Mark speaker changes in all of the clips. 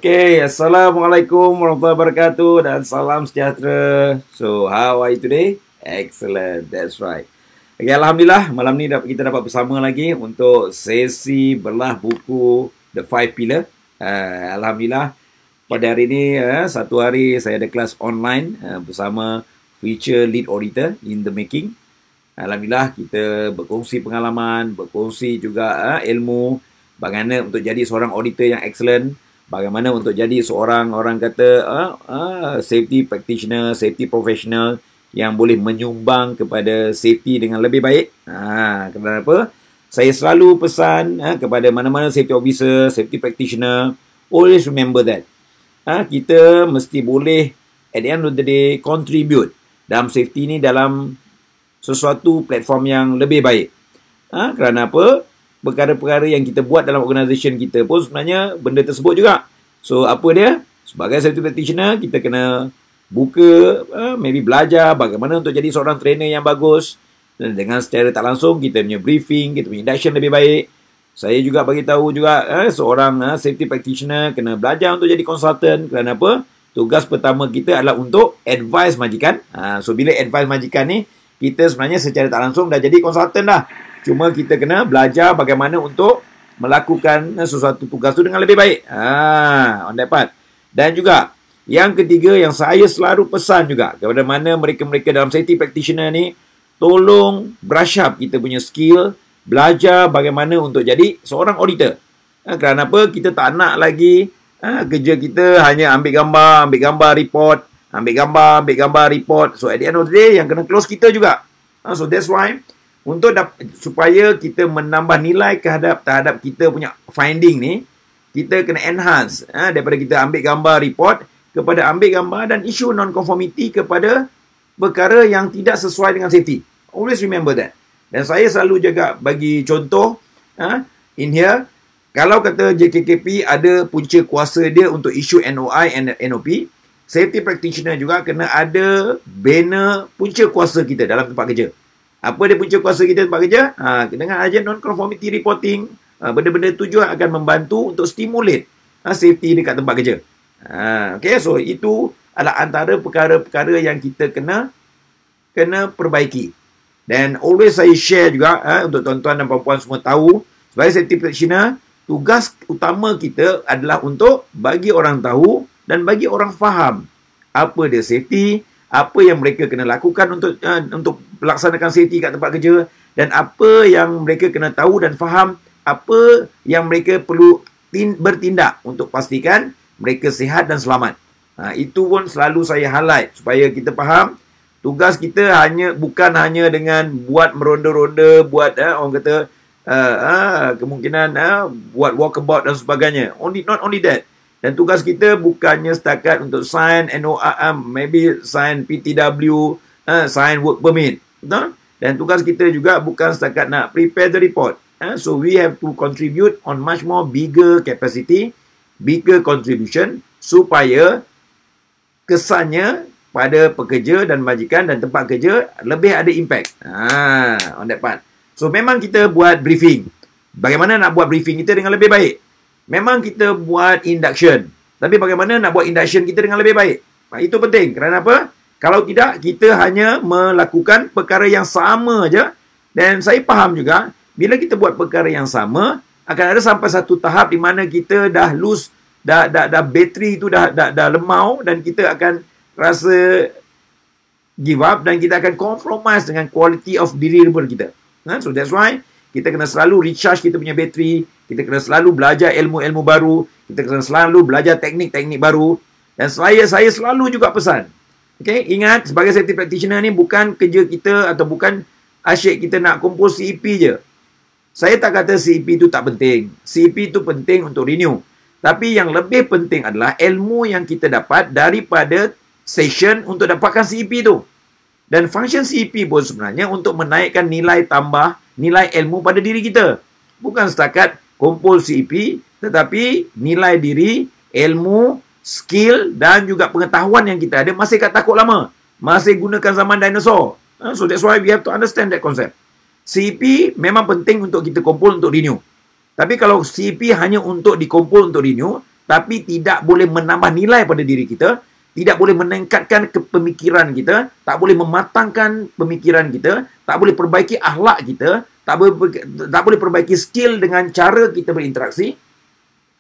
Speaker 1: Okay, Assalamualaikum warahmatullahi wabarakatuh dan salam sejahtera. So, how are you today? Excellent, that's right. Okay, Alhamdulillah, malam ni kita dapat bersama lagi untuk sesi belah buku The Five Pillar. Alhamdulillah, pada hari ini, satu hari saya ada kelas online bersama Future Lead Auditor in the Making. Alhamdulillah, kita berkongsi pengalaman, berkongsi juga ilmu, bagaimana untuk jadi seorang auditor yang excellent, bagaimana untuk jadi seorang orang kata safety practitioner, safety professional yang boleh menyumbang kepada safety dengan lebih baik. Kenapa? Saya selalu pesan kepada mana-mana safety officer, safety practitioner, always remember that. Kita mesti boleh at the end of the day contribute dalam safety ni dalam sesuatu platform yang lebih baik. Kerana apa? Perkara-perkara yang kita buat dalam organisation kita pun sebenarnya benda tersebut juga. So, apa dia? Sebagai safety practitioner, kita kena buka, maybe belajar bagaimana untuk jadi seorang trainer yang bagus. Dan dengan secara tak langsung, kita punya briefing, kita punya induction lebih baik. Saya juga bagi tahu juga, seorang safety practitioner kena belajar untuk jadi consultant. Kerana apa? Tugas pertama kita adalah untuk advise majikan. So, bila advise majikan ni, kita sebenarnya secara tak langsung dah jadi consultant dah. Cuma kita kena belajar bagaimana untuk melakukan sesuatu tugas tu dengan lebih baik. On that part. Dan juga, yang ketiga yang saya selalu pesan juga kepada mana mereka-mereka dalam safety practitioner ni, tolong brush up kita punya skill, belajar bagaimana untuk jadi seorang auditor. Kerana apa? Kita tak nak lagi kerja kita hanya ambil gambar report, ambil gambar report. So, at the end of the day, yang kena close kita juga. So, that's why untuk supaya kita menambah nilai terhadap kita punya finding ni, kita kena enhance daripada kita ambil gambar report kepada ambil gambar dan isu non-conformity kepada perkara yang tidak sesuai dengan safety. Always remember that. Dan saya selalu juga bagi contoh in here, kalau kata JKKP ada punca kuasa dia untuk isu NOI and NOP, safety practitioner juga kena ada banner punca kuasa kita dalam tempat kerja. Apa dia punca kuasa kita tempat kerja? Dengan aja non-conformity reporting, benda-benda tu juga akan membantu untuk stimulate safety dekat tempat kerja. Okay, so itu adalah antara perkara-perkara yang kita kena perbaiki. Dan always saya share juga untuk tuan-tuan dan puan-puan semua tahu, sebagai safety practitioner, tugas utama kita adalah untuk bagi orang tahu dan bagi orang faham apa dia safety, apa yang mereka kena lakukan untuk melaksanakan safety kat tempat kerja, dan apa yang mereka kena tahu dan faham apa yang mereka perlu bertindak untuk pastikan mereka sihat dan selamat. Itu pun selalu saya highlight supaya kita faham tugas kita bukan hanya dengan buat meronda-ronda, buat orang kata kemungkinan buat walkabout dan sebagainya. Not only that. Dan tugas kita bukannya setakat untuk sign NORM, maybe sign PTW, sign work permit. Betul? Dan tugas kita juga bukan setakat nak prepare the report. So we have to contribute on much more bigger capacity, bigger contribution, supaya kesannya pada pekerja dan majikan dan tempat kerja lebih ada impact. On that part. So memang kita buat briefing. Bagaimana nak buat briefing kita dengan lebih baik? Memang kita buat induction. Tapi bagaimana nak buat induction kita dengan lebih baik? Itu penting. Kerana apa? Kalau tidak, kita hanya melakukan perkara yang sama aja. Dan saya faham juga, bila kita buat perkara yang sama, akan ada sampai satu tahap di mana kita dah lose, dah bateri itu dah lemau, dan kita akan rasa give up, dan kita akan compromise dengan quality of deliverable kita. So that's why kita kena selalu recharge kita punya bateri, kita kena selalu belajar ilmu-ilmu baru, kita kena selalu belajar teknik-teknik baru. Dan saya selalu juga pesan, Okay, ingat sebagai safety practitioner ni bukan kerja kita atau bukan asyik kita nak kumpul CEP je. Saya tak kata CEP tu tak penting. CEP tu penting untuk renew. Tapi yang lebih penting adalah ilmu yang kita dapat daripada session untuk dapatkan CEP tu. Dan function CEP pun sebenarnya untuk menaikkan nilai tambah, nilai ilmu pada diri kita. Bukan setakat kumpul CEP, tetapi nilai diri, ilmu, skill dan juga pengetahuan yang kita ada masih kat takut lama. Masih gunakan zaman dinosaur. So that's why we have to understand that concept. CEP memang penting untuk kita kumpul untuk renew. Tapi kalau CEP hanya untuk dikumpul untuk renew, tapi tidak boleh menambah nilai pada diri kita, tidak boleh meningkatkan pemikiran kita, tak boleh mematangkan pemikiran kita, tak boleh perbaiki akhlak kita, tak boleh perbaiki skill dengan cara kita berinteraksi,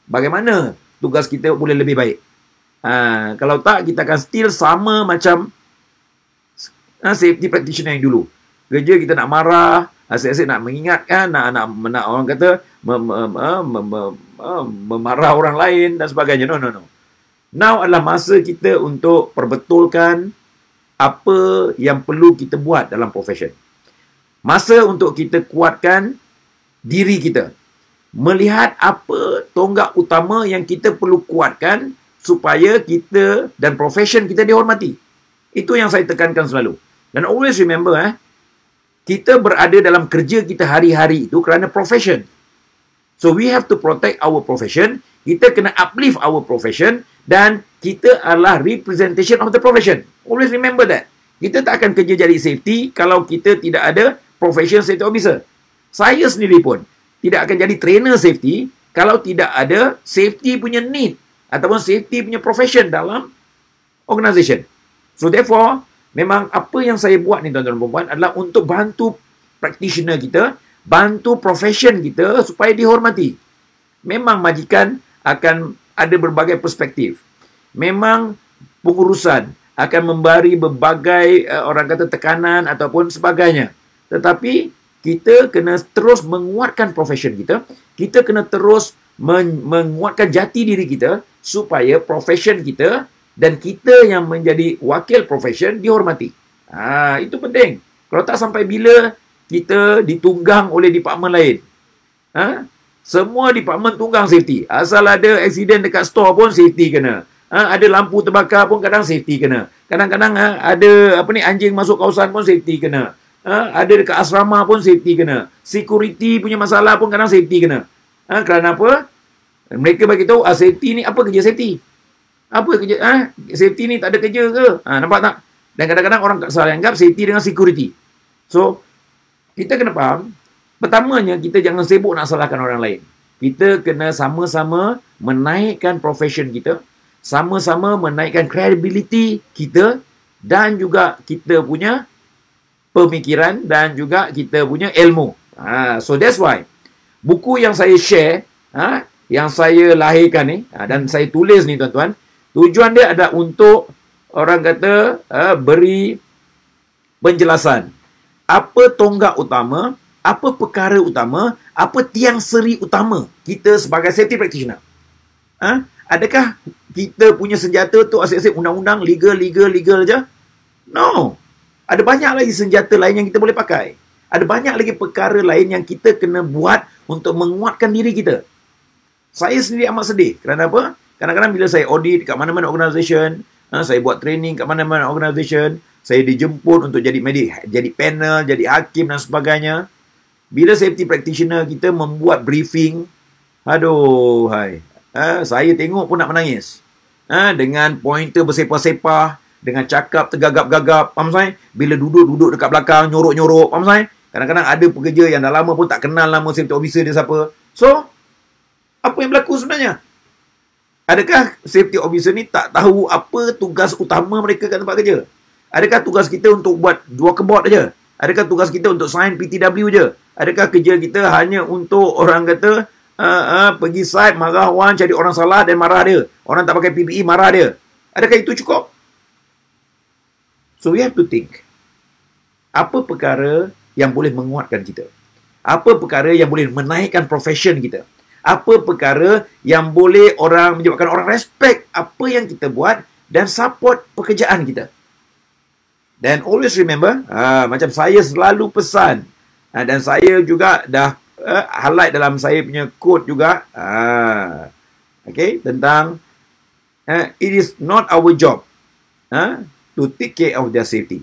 Speaker 1: bagaimana tugas kita boleh lebih baik? Kalau tak, kita akan still sama macam safety practitioner yang dulu. Kerja kita nak marah, asyik-asyik nak mengingatkan, nak orang kata memarah orang lain dan sebagainya. No. Now adalah masa kita untuk perbetulkan apa yang perlu kita buat dalam profession. Masa untuk kita kuatkan diri kita. Melihat apa tonggak utama yang kita perlu kuatkan supaya kita dan profession kita dihormati. Itu yang saya tekankan selalu. Dan always remember, kita berada dalam kerja kita hari-hari itu kerana profession. So we have to protect our profession. Kita kena uplift our profession. Dan kita adalah representation of the profession. Always remember that. Kita tak akan kerja jadi safety kalau kita tidak ada profession safety officer. Saya sendiri pun tidak akan jadi trainer safety kalau tidak ada safety punya need ataupun safety punya profession dalam organisation. So therefore, memang apa yang saya buat ni tuan-tuan dan puan-puan adalah untuk bantu practitioner kita, bantu profession kita supaya dihormati. Memang majikan akan ada berbagai perspektif. Memang pengurusan akan memberi berbagai orang kata tekanan ataupun sebagainya. Tetapi kita kena terus menguatkan profession kita. Kita kena terus menguatkan jati diri kita supaya profession kita dan kita yang menjadi wakil profession dihormati. Itu penting. Kalau tak, sampai bila kita ditunggang oleh department lain. Semua department tunggang safety. Asal ada accident dekat store pun safety kena. Ada lampu terbakar pun kadang safety kena. Kadang-kadang ada anjing masuk kawasan pun safety kena. Ada dekat asrama pun safety kena. Security punya masalah pun kadang safety kena. Kerana apa? Mereka bagi tahu safety ni apa kerja safety? Apa kerja? Safety ni tak ada kerja ke? Nampak tak? Dan kadang-kadang orang salah anggap safety dengan security. So, kita kena faham. Pertamanya, kita jangan sibuk nak salahkan orang lain. Kita kena sama-sama menaikkan profession kita, sama-sama menaikkan credibility kita dan juga kita punya pemikiran dan juga kita punya ilmu. So that's why buku yang saya share, yang saya lahirkan ni dan saya tulis ni tuan-tuan, tujuan dia adalah untuk orang kata beri penjelasan apa tonggak utama, apa perkara utama, apa tiang seri utama kita sebagai safety practitioner. Adakah kita punya senjata tu asyik-asyik undang-undang, legal je? No. Ada banyak lagi senjata lain yang kita boleh pakai. Ada banyak lagi perkara lain yang kita kena buat untuk menguatkan diri kita. Saya sendiri amat sedih. Kerana apa? Kadang-kadang bila saya audit kat mana-mana organisation, saya buat training kat mana-mana organisation, saya dijemput untuk jadi panel, jadi hakim dan sebagainya. Bila safety practitioner kita membuat briefing, saya tengok pun nak menangis. Dengan pointer bersepah-sepah, dengan cakap tergagap-gagap, faham saya? Bila duduk dekat belakang, nyorok-nyorok, faham saya? Kadang-kadang ada pekerja yang dah lama pun tak kenal nama safety officer dia siapa. So, apa yang berlaku sebenarnya? Adakah safety officer ni tak tahu apa tugas utama mereka kat tempat kerja? Adakah tugas kita untuk buat dua kebot aja? Adakah tugas kita untuk sign PTW je? Adakah kerja kita hanya untuk orang kata pergi site, marah orang, cari orang salah dan marah dia? Orang tak pakai PPE, marah dia. Adakah itu cukup? So we have to think. Apa perkara yang boleh menguatkan kita? Apa perkara yang boleh menaikkan profession kita? Apa perkara yang boleh menyebabkan orang respect apa yang kita buat dan support pekerjaan kita? Dan always remember, macam saya selalu pesan, dan saya juga dah highlight dalam saya punya quote juga, okay, tentang it is not our job to take care of their safety,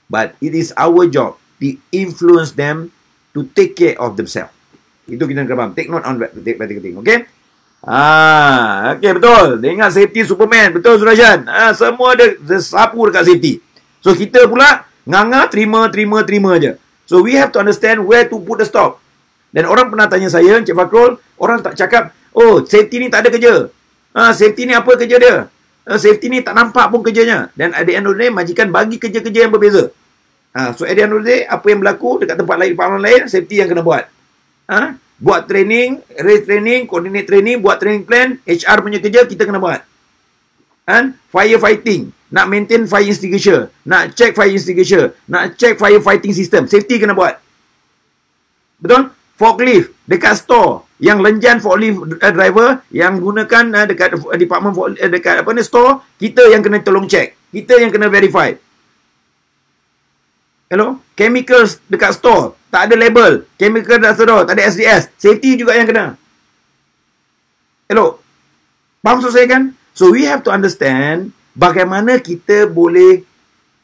Speaker 1: but it is our job to influence them to take care of themselves. Itu kita kena faham. Take note on that thing, okay? Okay, betul. Dia ingat safety Superman. Betul, Surajan. Semua dia sapu dekat safety. So, kita pula nganga terima je. So, we have to understand where to put the stop. Dan orang pernah tanya saya, Encik Fakrul, orang tak cakap, oh, safety ni tak ada kerja. Safety ni apa kerja dia? Safety ni tak nampak pun kerjanya. Dan at the end of the day, majikan bagi kerja-kerja yang berbeza. So, at the end of the day, apa yang berlaku dekat tempat lain, department lain, safety yang kena buat. Buat training, race training, coordinate training, buat training plan, HR punya kerja kita kena buat. Firefighting, nak maintain fire extinguisher, nak check fire extinguisher, nak check firefighting system, safety kena buat. Betul? Forklift dekat store, yang lenjan forklift driver yang gunakan dekat department dekat apa ni store, kita yang kena tolong check, kita yang kena verify. Hello? Chemicals dekat store, tak ada label. Chemical dekat store, tak ada SDS. Safety juga yang kena. Hello? Faham maksud saya kan? So, we have to understand bagaimana kita boleh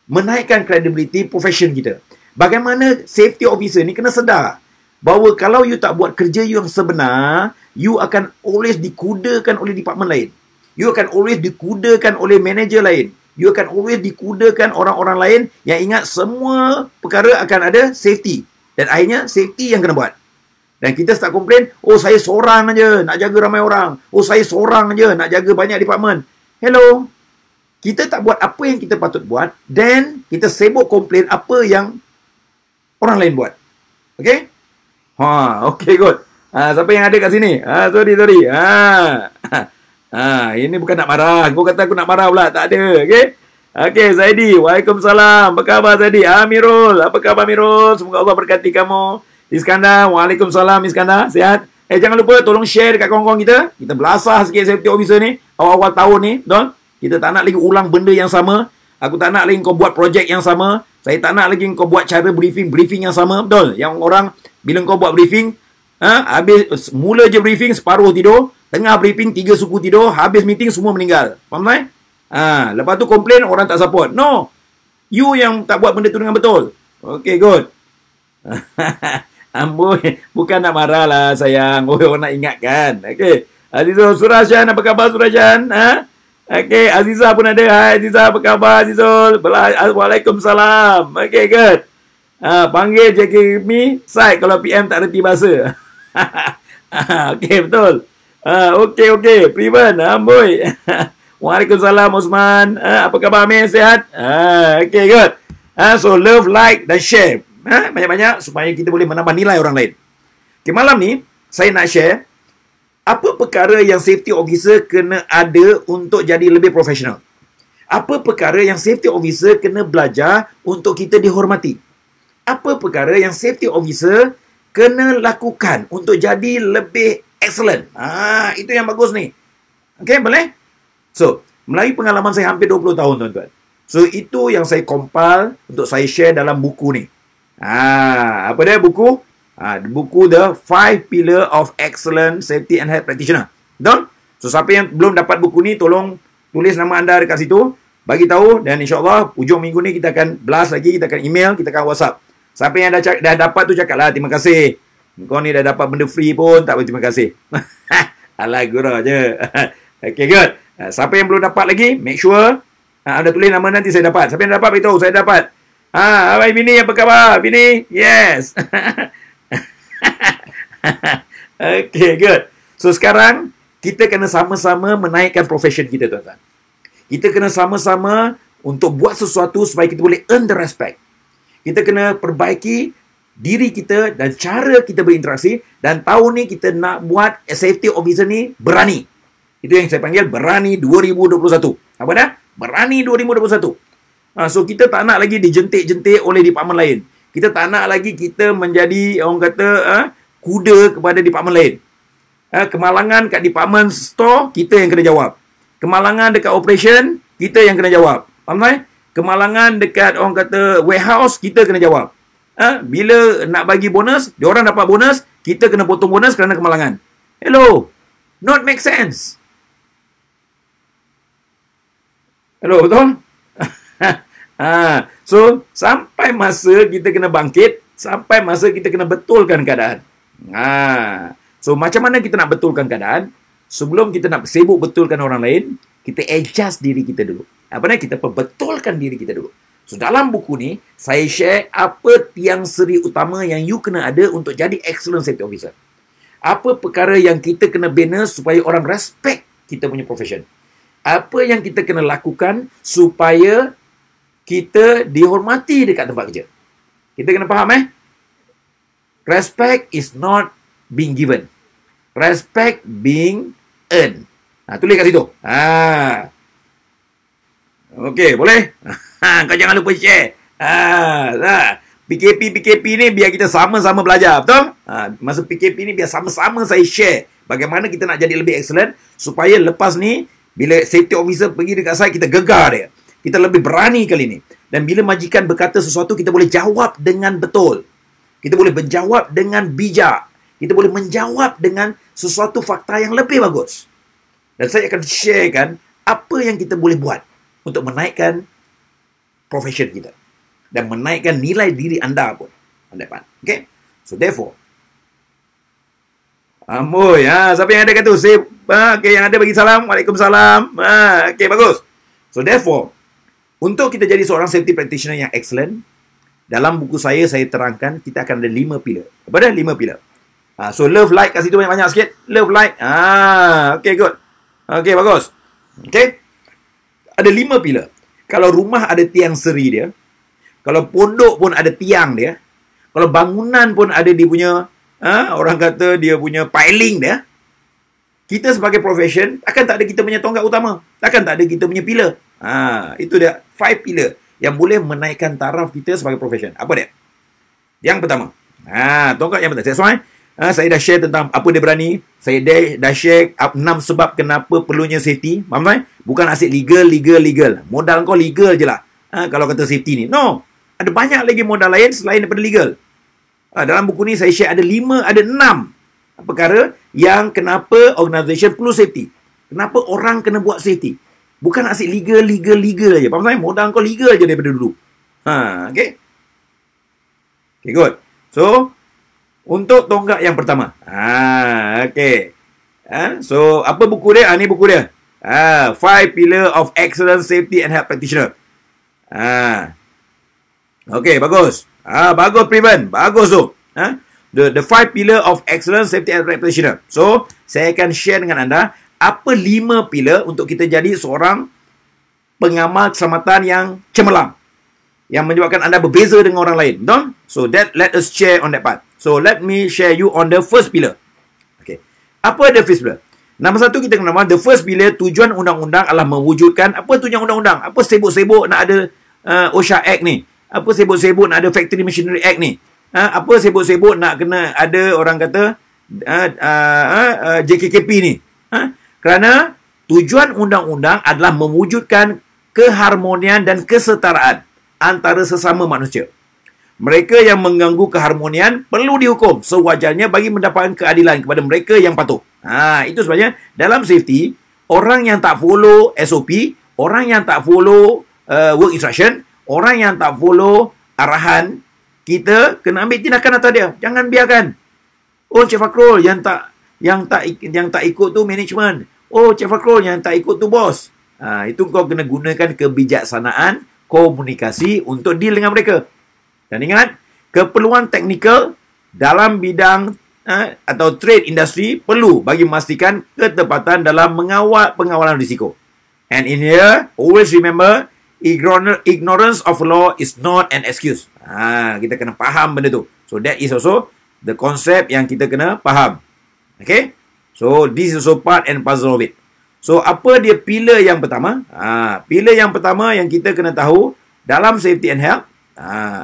Speaker 1: menaikkan credibility profession kita. Bagaimana safety officer ni kena sedar bahawa kalau you tak buat kerja you yang sebenar, you akan always dikudakan oleh department lain. You akan always dikudakan oleh manager lain. You akan always dikudakan orang-orang lain yang ingat semua perkara akan ada safety. Dan akhirnya safety yang kena buat. Dan kita start komplain, oh saya seorang aja nak jaga ramai orang. Oh saya seorang aja nak jaga banyak department. Hello. Kita tak buat apa yang kita patut buat. Then kita sibuk komplain apa yang orang lain buat. Okay? Okay, good. Siapa yang ada kat sini? Sorry. Ini bukan nak marah. Kau kata aku nak marah pula. Tak ada. Okay? Okay, Zaidi. Waalaikumsalam. Apa khabar, Zaidi? Amirul. Apa khabar, Amirul? Semoga Allah berkati kamu. Iskandar. Waalaikumsalam, Iskandar. Sihat? Jangan lupa tolong share dekat kawan-kawan kita. Kita belasah sikit safety officer ni. Awal-awal tahun ni. Betul? Kita tak nak lagi ulang benda yang sama. Aku tak nak lagi kau buat projek yang sama. Saya tak nak lagi kau buat cara briefing yang sama. Betul? Yang orang, bila kau buat briefing, habis mula je briefing, separuh tidur. Tengah briefing, 3 suku tidur. Habis meeting, semua meninggal. Faham tak? Lepas tu komplain, orang tak support. No. You yang tak buat benda tu dengan betul. Okay, good. Amboi, bukan nak marah lah, sayang. Orang nak ingatkan. Okay. Azizul, Surajan, apa khabar, Surajan? Okay, Aziza pun ada. Hai, Aziza, apa khabar, Azizul? Waalaikumsalam. Okay, good. Panggil Jakimi Syed kalau PM tak reti bahasa. Okay, betul. Okay. Privan, amboi. Waalaikumsalam, Osman. Apa khabar, Amir? Sihat? Okay, good. So, love, like dan share. Banyak-banyak supaya kita boleh menambah nilai orang lain. Okay, malam ni, saya nak share apa perkara yang safety officer kena ada untuk jadi lebih profesional. Apa perkara yang safety officer kena belajar untuk kita dihormati. Apa perkara yang safety officer kena lakukan untuk jadi lebih excellent. Itu yang bagus ni. Okay, boleh? So, melalui pengalaman saya hampir 20 tahun, tuan-tuan. So, itu yang saya compile untuk saya share dalam buku ni. Apa dia buku? Buku The 5 Pillar of Excellent Safety and Health Practitioner. Betul? So, siapa yang belum dapat buku ni, tolong tulis nama anda dekat situ. Bagi tahu dan insyaAllah, ujung minggu ni kita akan blast lagi, kita akan email, kita akan WhatsApp. Siapa yang dah dapat tu cakaplah, terima kasih. Kau ni dah dapat benda free pun, tak berterima kasih. Alah, gurau je. Okay, good. Siapa yang belum dapat lagi, make sure ada tulis nama nanti saya dapat. Siapa yang dapat, beritahu saya dapat. Abang Bini, apa khabar? Bini? Yes. Okay, good. So, sekarang kita kena sama-sama menaikkan profession kita, tuan-tuan. Kita kena sama-sama untuk buat sesuatu supaya kita boleh earn the respect. Kita kena perbaiki diri kita dan cara kita berinteraksi. Dan tahun ni kita nak buat safety officer ni berani. Itu yang saya panggil berani 2021. Apa dah? Berani 2021. So, kita tak nak lagi dijentik-jentik oleh department lain. Kita tak nak lagi kita menjadi, orang kata, kuda kepada department lain. Kemalangan kat department store, kita yang kena jawab. Kemalangan dekat operation, kita yang kena jawab. Faham tak? kemalangan dekat orang kata warehouse, kita kena jawab. Bila nak bagi bonus, diorang dapat bonus, kita kena potong bonus kerana kemalangan. Hello, not make sense. Hello, betul? So, sampai masa kita kena bangkit, sampai masa kita kena betulkan keadaan. So, macam mana kita nak betulkan keadaan? Sebelum kita nak sibuk betulkan orang lain, kita adjust diri kita dulu. Kita perbetulkan diri kita dulu. So, dalam buku ni, saya share apa tiang seri utama yang you kena ada untuk jadi excellent safety officer. Apa perkara yang kita kena bina supaya orang respect kita punya profession. Apa yang kita kena lakukan supaya kita dihormati dekat tempat kerja. Kita kena faham Respect is not being given. Respect being earned. Tulis kat situ. Okey, boleh? Kau jangan lupa share. PKP ni biar kita sama-sama belajar, betul? Masa PKP ni biar sama-sama saya share bagaimana kita nak jadi lebih excellent supaya lepas ni bila safety officer pergi dekat saya, kita gegar dia. Kita lebih berani kali ni. Dan bila majikan berkata sesuatu, kita boleh jawab dengan betul. Kita boleh menjawab dengan bijak. Kita boleh menjawab dengan sesuatu fakta yang lebih bagus. Dan saya akan sharekan apa yang kita boleh buat untuk menaikkan profession kita. Dan menaikkan nilai diri anda pun. Okay? So, therefore, Amboi, siapa yang ada kat tu? Okay, yang ada bagi salam. Waalaikumsalam. Okay, bagus. So, therefore, untuk kita jadi seorang safety practitioner yang excellent, dalam buku saya terangkan, kita akan ada 5 pilar. Apa dah? 5 pilar. So, love, like, kat situ banyak-banyak sikit. Love, like. Okay, good. Okay, bagus. Okay. Ada 5 pilar. Kalau rumah ada tiang seri dia, kalau pondok pun ada tiang dia, kalau bangunan pun ada dia punya, orang kata dia punya piling dia, kita sebagai profession, takkan tak ada kita punya tonggak utama. Takkan tak ada kita punya pilar. Itu dia 5 pilar yang boleh menaikkan taraf kita sebagai profession. Apa dia? Yang pertama. Tonggak yang pertama. That's why saya dah share tentang apa dia berani. Saya dah share 6 sebab kenapa perlunya safety. Faham tak? Bukan asyik legal. Modal kau legal je lah. Kalau kata safety ni. No. Ada banyak lagi modal lain selain daripada legal. Dalam buku ni saya share ada 6 perkara yang kenapa organisation perlu safety. Kenapa orang kena buat safety. Bukan asyik legal je. Faham tak? Modal kau legal je daripada dulu. Okay? Okay, good. So, untuk tonggak yang pertama. Okay. So, apa buku dia? Ni buku dia. 5 Pillar of Excellent Safety and Health Practitioner. Okay, bagus. Bagus, Priven. Bagus tu. The 5 Pillar of Excellent Safety and Health Practitioner. So, saya akan share dengan anda apa 5 pilar untuk kita jadi seorang pengamal keselamatan yang cemerlang. Yang menyebabkan anda berbeza dengan orang lain. Betul? So, let us share on that part. So, let me share you on the first pillar. Okay. Apa the first pillar? Nombor 1 kita kena the first pillar, tujuan undang-undang adalah mewujudkan, apa tujuan undang-undang? Apa sibuk-sibuk nak ada OSHA Act ni? Apa sibuk-sibuk nak ada Factory Machinery Act ni? Apa sibuk-sibuk nak kena ada orang kata JKKP ni? Kerana tujuan undang-undang adalah mewujudkan keharmonian dan kesetaraan antara sesama manusia. Mereka yang mengganggu keharmonian perlu dihukum sewajarnya bagi mendapatkan keadilan kepada mereka yang patuh. Itu sebabnya dalam safety, orang yang tak follow SOP, orang yang tak follow work instruction, orang yang tak follow arahan, kita kena ambil tindakan atas dia. Jangan biarkan. Oh, Cik Fakrul yang tak ikut tu management. Oh, Cik Fakrul yang tak ikut tu bos. Itu kau kena gunakan kebijaksanaan komunikasi untuk deal dengan mereka. Dan ingat, keperluan teknikal dalam bidang atau trade industry perlu bagi memastikan ketepatan dalam mengawal pengawalan risiko. And in here, always remember, ignorance of law is not an excuse. Kita kena faham benda tu. So, that is also the concept yang kita kena faham. Okay? So, this is also part and puzzle of it. So, apa dia pilar yang pertama? Pilar yang pertama yang kita kena tahu dalam safety and health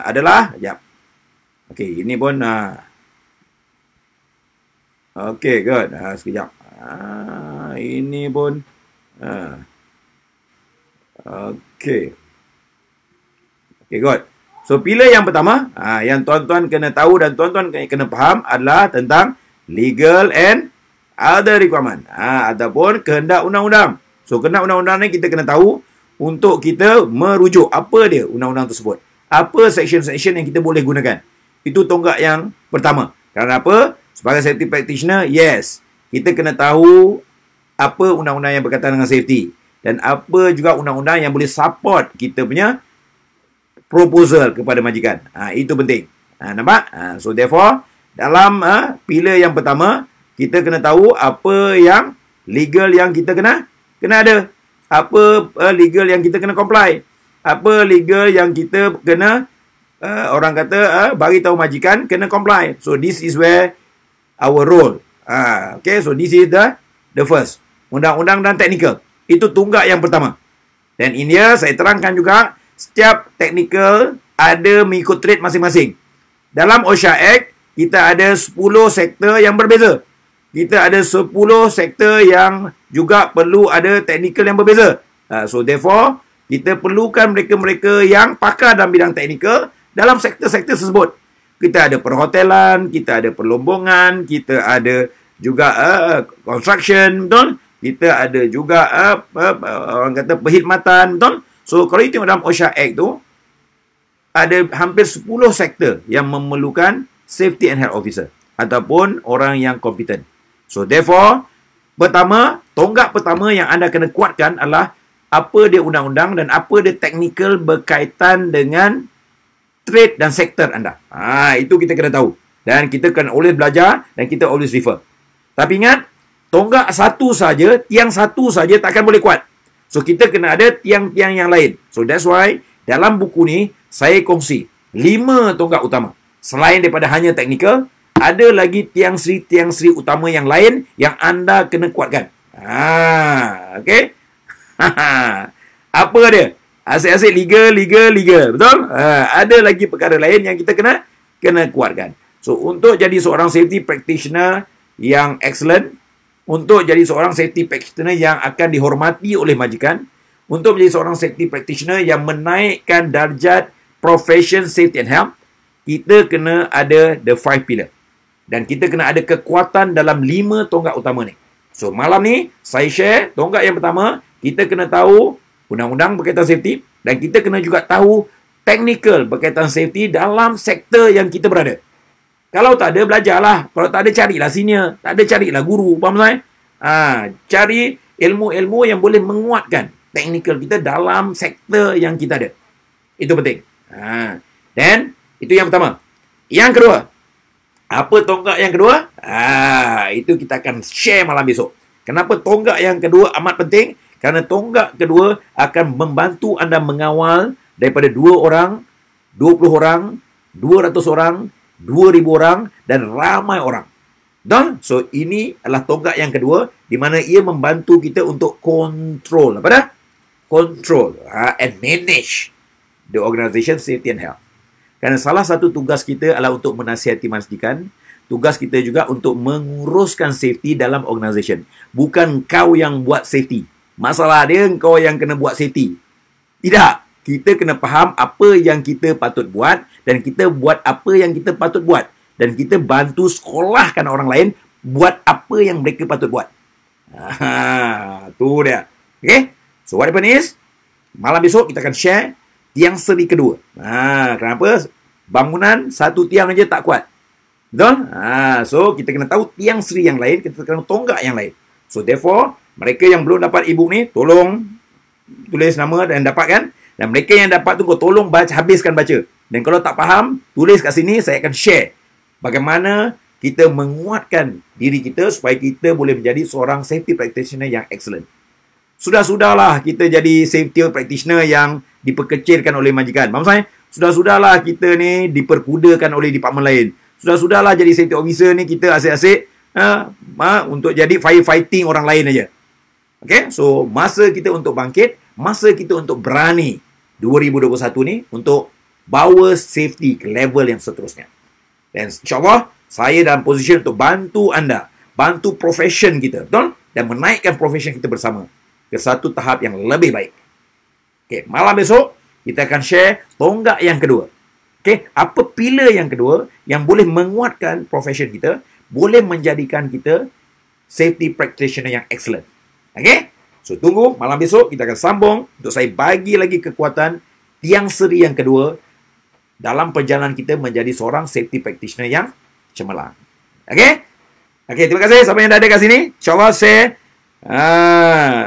Speaker 1: adalah, okay, ini pun, okay, good. Sekejap. Ini pun, okay. Okay, good. So, pillar yang pertama, yang tuan-tuan kena tahu dan tuan-tuan kena faham adalah tentang legal and other requirement. Ataupun kehendak undang-undang. So, kehendak undang-undang ni kita kena tahu untuk kita merujuk apa dia undang-undang tersebut. Apa section-section yang kita boleh gunakan. Itu tonggak yang pertama. Kerana apa? Sebagai safety practitioner, yes. Kita kena tahu apa undang-undang yang berkaitan dengan safety. Dan apa juga undang-undang yang boleh support kita punya proposal kepada majikan. Itu penting. Nampak? So, therefore, dalam pillar yang pertama, kita kena tahu apa yang legal yang kita kena ada. Apa legal yang kita kena comply. Apa legal yang kita kena, orang kata, bagi tahu majikan, kena comply. So, this is where our role. Okay, so this is the first. Undang-undang dan teknikal. Itu tunggak yang pertama. Dan ini saya terangkan juga, setiap teknikal ada mengikut trade masing-masing. Dalam OSHA Act, kita ada 10 sektor yang berbeza. Kita ada 10 sektor yang juga perlu ada teknikal yang berbeza. So, therefore, kita perlukan mereka-mereka yang pakar dalam bidang teknikal dalam sektor-sektor tersebut. Kita ada perhotelan, kita ada perlombongan, kita ada juga construction, betul? Kita ada juga orang kata perkhidmatan, betul? So, kalau you tengok dalam OSHA Act tu, ada hampir 10 sektor yang memerlukan safety and health officer ataupun orang yang kompeten. So, therefore, pertama, tonggak pertama yang anda kena kuatkan adalah apa dia undang-undang dan apa dia teknikal berkaitan dengan trade dan sektor anda. Itu kita kena tahu. Dan kita kena always belajar dan kita always refer. Tapi ingat, tonggak satu saja, tiang satu saja takkan boleh kuat. So, kita kena ada tiang-tiang yang lain. So, that's why dalam buku ni, saya kongsi 5 tonggak utama. Selain daripada hanya teknikal, ada lagi tiang sri utama yang lain yang anda kena kuatkan. Okay? Apa dia? Asyik-asyik legal. Betul? Ada lagi perkara lain yang kita kena kuatkan. So, untuk jadi seorang safety practitioner yang excellent, untuk jadi seorang safety practitioner yang akan dihormati oleh majikan, untuk menjadi seorang safety practitioner yang menaikkan darjat profession safety and health, kita kena ada the 5 pillar. Dan kita kena ada kekuatan dalam 5 tonggak utama ni. So, malam ni, saya share tonggak yang pertama, kita kena tahu undang-undang berkaitan safety dan kita kena juga tahu technical berkaitan safety dalam sektor yang kita berada. Kalau tak ada, belajarlah. Kalau tak ada, carilah senior. Tak ada, carilah guru. Faham saya? Cari ilmu-ilmu yang boleh menguatkan technical kita dalam sektor yang kita ada. Itu penting. Dan itu yang pertama. Yang kedua, apa tonggak yang kedua? Itu kita akan share malam besok. Kenapa tonggak yang kedua amat penting? Kerana tonggak kedua akan membantu anda mengawal daripada 2 orang, 20 orang, 200 orang, 2,000 orang dan ramai orang. Dan so ini adalah tonggak yang kedua di mana ia membantu kita untuk control. Apa dah? Control and manage the organisation safety and health. Kerana salah satu tugas kita adalah untuk menasihati majikan. Tugas kita juga untuk menguruskan safety dalam organisation. Bukan kau yang buat safety. Masalah dia kau yang kena buat safety. Tidak. Kita kena faham apa yang kita patut buat dan kita buat apa yang kita patut buat. Dan kita bantu sekolahkan orang lain buat apa yang mereka patut buat. Tu dia. Okay? So what happen is, malam besok kita akan share tiang seri kedua. Kenapa? Bangunan satu tiang aja tak kuat. Betul? So kita kena tahu tiang seri yang lain, kita kena tonggak yang lain. So therefore, mereka yang belum dapat e-book ni, tolong tulis nama dan dapatkan. Dan mereka yang dapat tu, kau tolong habiskan baca. Dan kalau tak faham, tulis kat sini, saya akan share bagaimana kita menguatkan diri kita supaya kita boleh menjadi seorang safety practitioner yang excellent. Sudah-sudahlah kita jadi safety practitioner yang diperkecilkan oleh majikan. Faham saya? Sudah-sudahlah kita ni diperkudakan oleh departmen lain. Sudah-sudahlah jadi safety officer ni kita asyik-asyik untuk jadi firefighting orang lain aja. Okay? So, masa kita untuk bangkit, masa kita untuk berani 2021 ni untuk bawa safety ke level yang seterusnya. Dan insyaAllah, saya dalam posisi untuk bantu anda, bantu profession kita, betul? Dan menaikkan profession kita bersama ke satu tahap yang lebih baik. Okay, malam besok, kita akan share tonggak yang kedua. Okey, apa pilar yang kedua yang boleh menguatkan profession kita, boleh menjadikan kita safety practitioner yang excellent. Okey? So, tunggu malam besok kita akan sambung untuk saya bagi lagi kekuatan tiang seri yang kedua dalam perjalanan kita menjadi seorang safety practitioner yang cemerlang. Okey? Okey, terima kasih siapa yang dah ada kat sini. InsyaAllah share.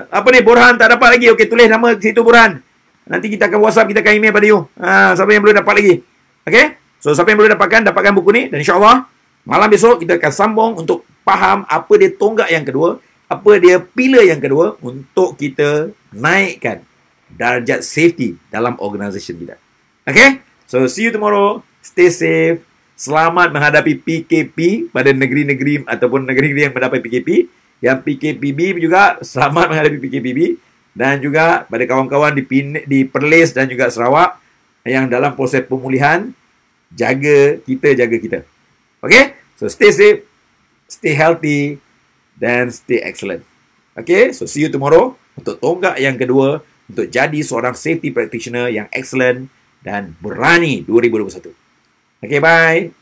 Speaker 1: Apa ni, Burhan tak dapat lagi. Okey, tulis nama situ Burhan. Nanti kita akan WhatsApp, kita akan email pada you. Siapa yang belum dapat lagi. Okey? So, siapa yang belum dapatkan buku ni. Dan insyaAllah, malam besok kita akan sambung untuk faham apa dia tonggak yang kedua, apa dia pilar yang kedua untuk kita naikkan darjat safety dalam organisasi kita. Okay? So, see you tomorrow. Stay safe. Selamat menghadapi PKP pada negeri-negeri ataupun negeri-negeri yang mendapat PKP. Yang PKPB juga selamat menghadapi PKPB. Dan juga pada kawan-kawan di Perlis dan juga Sarawak yang dalam proses pemulihan, jaga kita. Okay? So, stay safe, stay healthy, dan stay excellent. Okay? So, see you tomorrow untuk tonggak yang kedua untuk jadi seorang safety practitioner yang excellent dan berani 2021. Okay, bye.